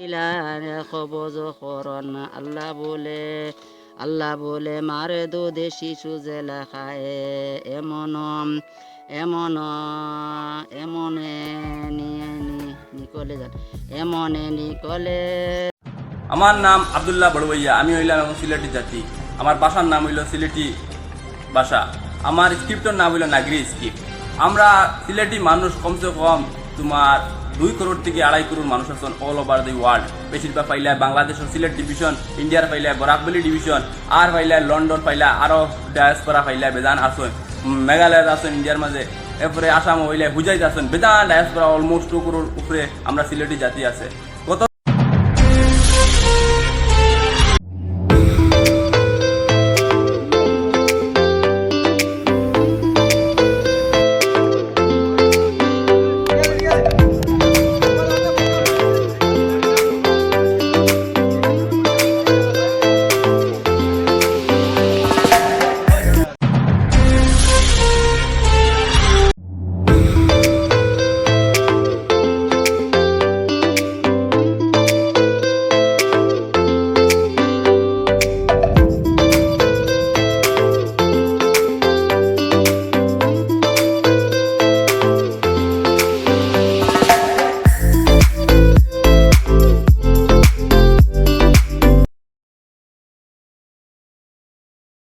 কবজ করন আল্লাহ বলে মারে দুধে শিশু জেলা খায় এমন এমন এমনে নিকলে যান এমনে নিকলে। আমার নাম আব্দুল্লাহ বড়ভাইয়া, আমি হইলাম এখন সিলেটি জাতি। আমার বাসার নাম হইল সিলেটি বাসা। আমার স্ক্রিপ্টের নাম হইল নাগরি স্ক্রিপ্ট। আমরা সিলেটি মানুষ কমসে কম তোমার 2 করোড় থেকে 2.5 করোড় মানুষ আছেন অল ওভার দি ওয়ার্ল্ড। বেশিরভাগ পাইলে বাংলাদেশের সিলেট ডিভিশন, ইন্ডিয়ার পাইলে বরাকবলি ডিভিশন, আর পাইলে লন্ডন পাইলে আরো ডায়াসপোরা পাইলে বেজান আসেন, মেঘালয় আছেন ইন্ডিয়ার মাঝে, এরপরে আসাম হইলে হুজাইতে আছেন, বেজান ডায়াসপোরা অলমোস্ট 2 করোড় উপরে আমরা সিলেটি জাতি আছে।